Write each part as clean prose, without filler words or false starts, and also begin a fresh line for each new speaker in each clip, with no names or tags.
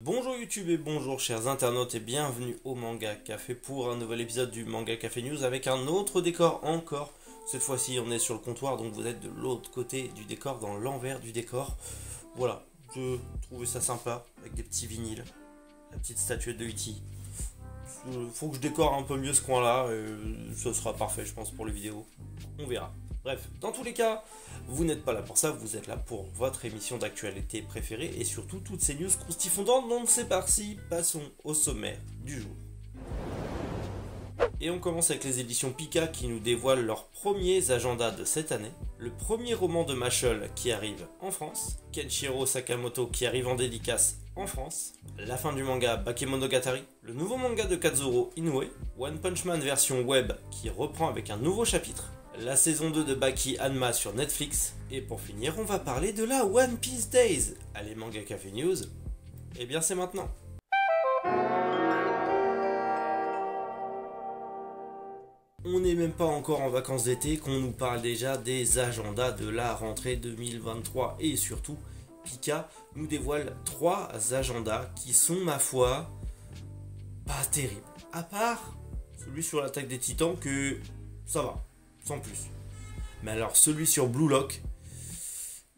Bonjour YouTube et bonjour chers internautes et bienvenue au Manga Café pour un nouvel épisode du Manga Café News avec un autre décor encore. Cette fois-ci on est sur le comptoir, donc vous êtes de l'autre côté du décor, dans l'envers du décor. Voilà, je trouvais ça sympa avec des petits vinyles, la petite statuette de E.T. Faut que je décore un peu mieux ce coin-là et ce sera parfait je pense pour les vidéos. On verra. Bref, dans tous les cas, vous n'êtes pas là pour ça, vous êtes là pour votre émission d'actualité préférée et surtout toutes ces news constifondantes, donc c'est parti, passons au sommaire du jour. Et on commence avec les éditions Pika qui nous dévoilent leurs premiers agendas de cette année, le premier roman de Mashle qui arrive en France, Kenshiro Sakamoto qui arrive en dédicace en France, la fin du manga Bakemonogatari, le nouveau manga de Katsuro Inoue, One Punch Man version web qui reprend avec un nouveau chapitre, la saison 2 de Baki Hanma sur Netflix, et pour finir on va parler de la One Piece Days. Allez Manga Café News, et bien c'est maintenant. On n'est même pas encore en vacances d'été qu'on nous parle déjà des agendas de la rentrée 2023 et surtout Pika nous dévoile 3 agendas qui sont ma foi pas terribles. À part celui sur l'attaque des titans que ça va, sans plus. Mais alors celui sur Blue Lock,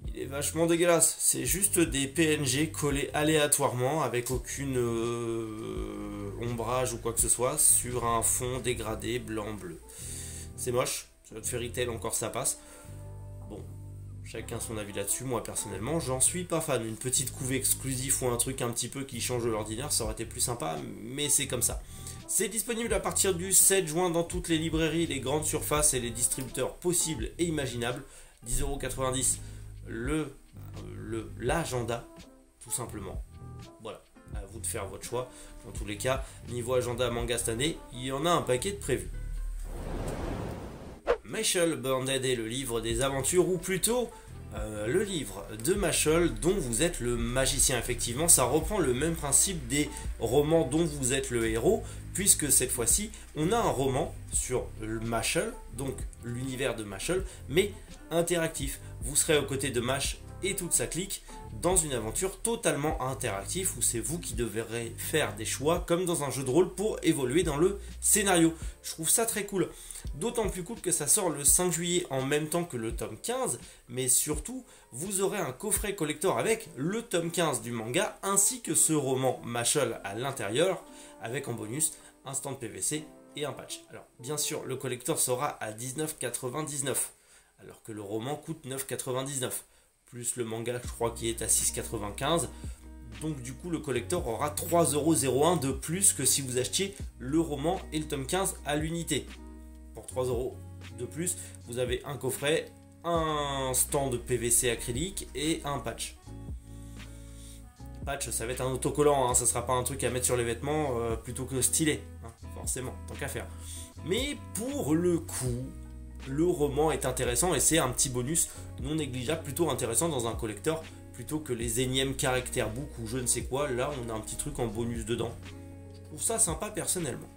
il est vachement dégueulasse. C'est juste des PNG collés aléatoirement avec aucune ombrage ou quoi que ce soit sur un fond dégradé blanc-bleu. C'est moche, sur notre Fairy Tail encore ça passe. Bon, chacun son avis là-dessus. Moi personnellement, j'en suis pas fan. Une petite couvée exclusive ou un truc un petit peu qui change de l'ordinaire, ça aurait été plus sympa, mais c'est comme ça. C'est disponible à partir du 7 juin dans toutes les librairies, les grandes surfaces et les distributeurs possibles et imaginables. 10,90 € l'agenda, tout simplement. Voilà, à vous de faire votre choix. Dans tous les cas, niveau agenda manga cette année, il y en a un paquet de prévus. Mashle Burned est le livre des aventures, ou plutôt le livre de Mashle dont vous êtes le magicien. Effectivement, ça reprend le même principe des romans dont vous êtes le héros, puisque cette fois-ci, on a un roman sur Mashle, donc l'univers de Mashle, mais interactif. Vous serez aux côtés de Mash et toute sa clique dans une aventure totalement interactive où c'est vous qui devrez faire des choix comme dans un jeu de rôle pour évoluer dans le scénario. Je trouve ça très cool. D'autant plus cool que ça sort le 5 juillet en même temps que le tome 15, mais surtout vous aurez un coffret collector avec le tome 15 du manga ainsi que ce roman Mashle à l'intérieur avec en bonus un stand PVC et un patch. Alors bien sûr le collector sera à 19,99 € alors que le roman coûte 9,99 €. Plus le manga, je crois, qui est à 6,95 €. Donc du coup, le collector aura 3,01 € de plus que si vous achetiez le roman et le tome 15 à l'unité. Pour 3 € de plus, vous avez un coffret, un stand PVC acrylique et un patch. Patch, ça va être un autocollant, hein, ça sera pas un truc à mettre sur les vêtements plutôt que stylé, hein, forcément, tant qu'à faire. Mais pour le coup, le roman est intéressant et c'est un petit bonus non négligeable, plutôt intéressant dans un collector, plutôt que les énièmes caractères book ou je ne sais quoi. Là on a un petit truc en bonus dedans. Je trouve ça sympa personnellement.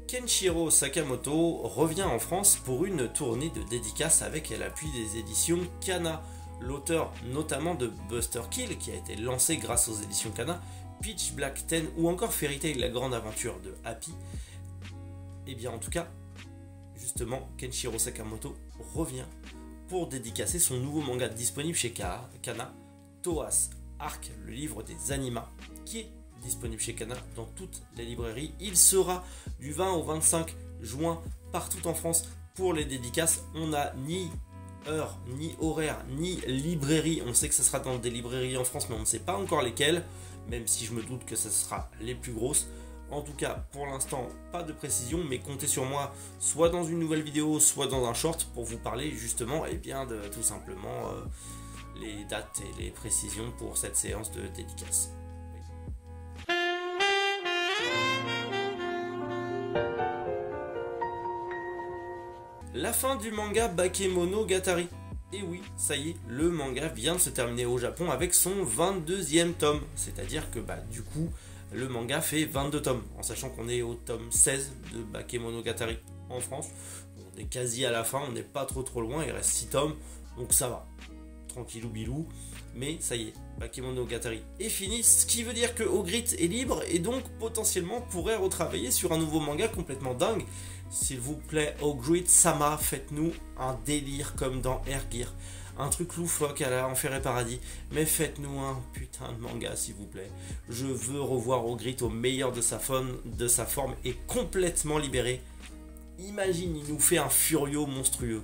Kenshiro Sakamoto revient en France pour une tournée de dédicaces avec l'appui des éditions Kana. L'auteur notamment de Buster Kill qui a été lancé grâce aux éditions Kana, Pitch Black 10 ou encore Fairy Tail la grande aventure de Happy. Et bien en tout cas, justement, Kenshiro Sakamoto revient pour dédicacer son nouveau manga disponible chez Kana, Toas Arc, le livre des animas, qui est disponible chez Kana dans toutes les librairies. Il sera du 20 au 25 juin partout en France pour les dédicaces. On n'a ni heure, ni horaire, ni librairie. On sait que ce sera dans des librairies en France, mais on ne sait pas encore lesquelles, même si je me doute que ce sera les plus grosses. En tout cas, pour l'instant, pas de précision, mais comptez sur moi, soit dans une nouvelle vidéo, soit dans un short, pour vous parler justement, et bien de tout simplement les dates et les précisions pour cette séance de dédicace. La fin du manga Bakemonogatari. Et oui, ça y est, le manga vient de se terminer au Japon avec son 22e tome. C'est-à-dire que du coup, le manga fait 22 tomes, en sachant qu'on est au tome 16 de Bakemonogatari en France. On est quasi à la fin, on n'est pas trop loin, il reste 6 tomes, donc ça va. Tranquillou bilou. Mais ça y est, Bakemonogatari est fini, ce qui veut dire que Ogrit est libre et donc potentiellement pourrait retravailler sur un nouveau manga complètement dingue. S'il vous plaît, Ogrit Sama, faites-nous un délire comme dans Air Gear. Un truc loufoque à la Enfer et Paradis, mais faites-nous un putain de manga s'il vous plaît. Je veux revoir Ogrit au meilleur de sa forme et complètement libéré. Imagine, il nous fait un Furio monstrueux.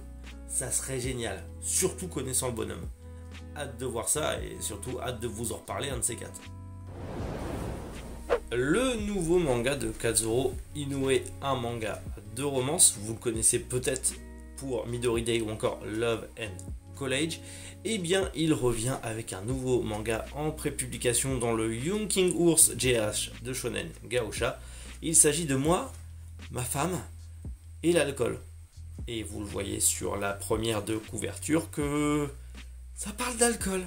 Ça serait génial, surtout connaissant le bonhomme. Hâte de voir ça et surtout hâte de vous en reparler un de ces quatre. Le nouveau manga de Katsuro Inoue, un manga de romance, vous le connaissez peut-être pour Midori Day ou encore Love and College, et bien il revient avec un nouveau manga en prépublication dans le Young King Urs GH de Shonen Gaosha. Il s'agit de moi, ma femme et l'alcool. Et vous le voyez sur la première de couverture que ça parle d'alcool.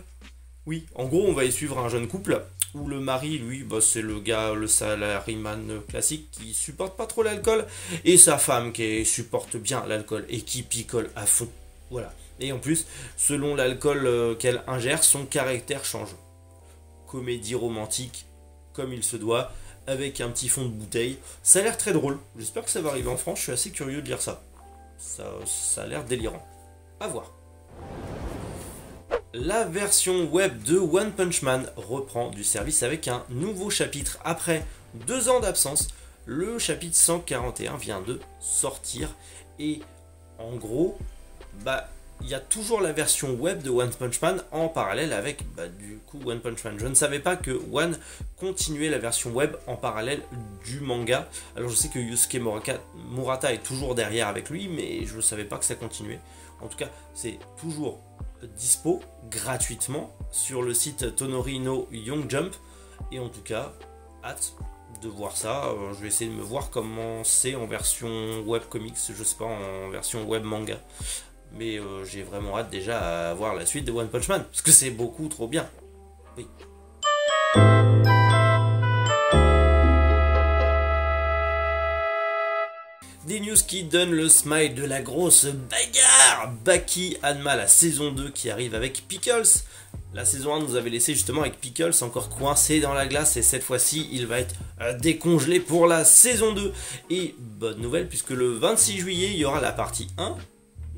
Oui, en gros on va y suivre un jeune couple où le mari, lui, c'est le gars, le salaryman classique qui supporte pas trop l'alcool, et sa femme qui supporte bien l'alcool et qui picole à fond. Voilà. Et en plus, selon l'alcool qu'elle ingère, son caractère change. Comédie romantique, comme il se doit, avec un petit fond de bouteille. Ça a l'air très drôle. J'espère que ça va arriver en France, je suis assez curieux de lire ça. Ça a l'air délirant. À voir. La version web de One Punch Man reprend du service avec un nouveau chapitre. Après 2 ans d'absence, le chapitre 141 vient de sortir. Et en gros, il y a toujours la version web de One Punch Man en parallèle avec du coup One Punch Man. Je ne savais pas que One continuait la version web en parallèle du manga. Alors je sais que Yusuke Murata est toujours derrière avec lui, mais je ne savais pas que ça continuait. En tout cas, c'est toujours dispo gratuitement sur le site Tonori no Young Jump. Et en tout cas, hâte de voir ça. Je vais essayer de me voir comment c'est en version web comics, je sais pas, en version web manga. Mais j'ai vraiment hâte déjà à voir la suite de One Punch Man, parce que c'est beaucoup trop bien. Oui. Des news qui donnent le smile de la grosse bagarre. Baki Hanma, la saison 2 qui arrive avec Pickles. La saison 1 nous avait laissé justement avec Pickles encore coincé dans la glace, et cette fois-ci il va être décongelé pour la saison 2. Et bonne nouvelle, puisque le 26 juillet il y aura la partie 1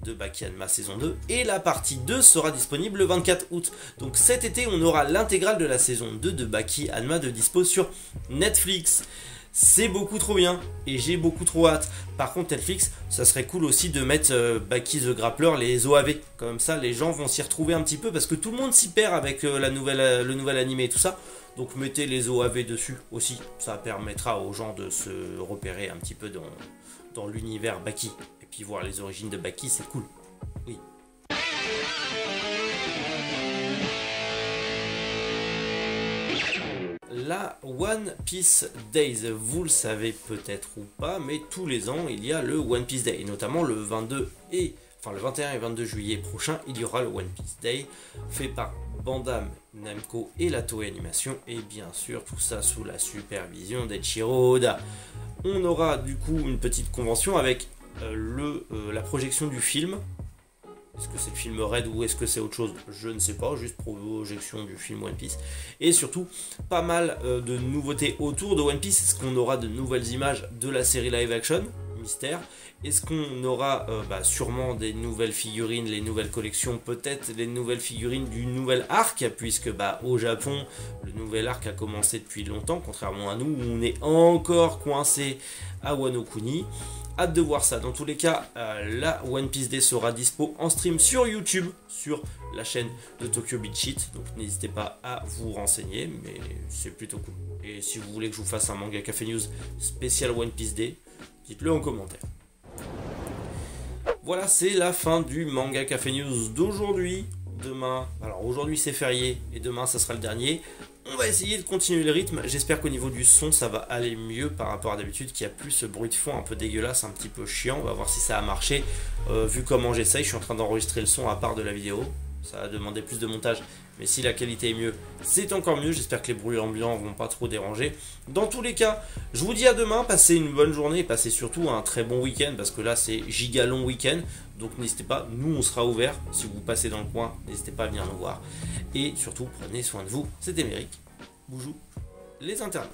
de Baki Hanma saison 2 et la partie 2 sera disponible le 24 août. Donc cet été on aura l'intégrale de la saison 2 de Baki Hanma de dispo sur Netflix. C'est beaucoup trop bien et j'ai beaucoup trop hâte. Par contre Netflix, ça serait cool aussi de mettre Baki the Grappler, les OAV. Comme ça les gens vont s'y retrouver un petit peu, parce que tout le monde s'y perd avec le nouvel animé et tout ça. Donc mettez les OAV dessus aussi, ça permettra aux gens de se repérer un petit peu dans l'univers Baki. Et puis voir les origines de Baki, c'est cool. Oui. La One Piece Days, vous le savez peut-être ou pas, mais tous les ans il y a le One Piece Day, et notamment le 21 et 22 juillet prochain, il y aura le One Piece Day fait par Bandai Namco et la Toei Animation, et bien sûr tout ça sous la supervision d'Eiichiro Oda. On aura du coup une petite convention avec la projection du film. Est-ce que c'est le film Red ou est-ce que c'est autre chose? Je ne sais pas, juste projection du film One Piece. Et surtout, pas mal de nouveautés autour de One Piece. Est-ce qu'on aura de nouvelles images de la série live action? Mystère. Est-ce qu'on aura sûrement des nouvelles figurines, les nouvelles collections, peut-être les nouvelles figurines du nouvel arc, puisque au Japon, le nouvel arc a commencé depuis longtemps, contrairement à nous, où on est encore coincé à Wano Kuni. Hâte de voir ça. Dans tous les cas, la One Piece Day sera dispo en stream sur YouTube, sur la chaîne de Tokyo Beach It. Donc n'hésitez pas à vous renseigner, mais c'est plutôt cool. Et si vous voulez que je vous fasse un manga Café News spécial One Piece Day, dites-le en commentaire. Voilà, c'est la fin du manga Café News d'aujourd'hui. Demain, alors aujourd'hui c'est férié et demain ça sera le dernier. On va essayer de continuer le rythme. J'espère qu'au niveau du son ça va aller mieux par rapport à d'habitude, qu'il n'y a plus ce bruit de fond un peu dégueulasse, un petit peu chiant. On va voir si ça a marché. Vu comment j'essaye, je suis en train d'enregistrer le son à part de la vidéo. Ça va demander plus de montage mais si la qualité est mieux, c'est encore mieux. J'espère que les bruits ambiants vont pas trop déranger. Dans tous les cas, je vous dis à demain, passez une bonne journée et passez surtout un très bon week-end parce que là c'est giga long week-end. Donc n'hésitez pas, nous on sera ouvert. Si vous passez dans le coin, n'hésitez pas à venir nous voir. Et surtout, prenez soin de vous. C'était Méric. Bonjour les internautes.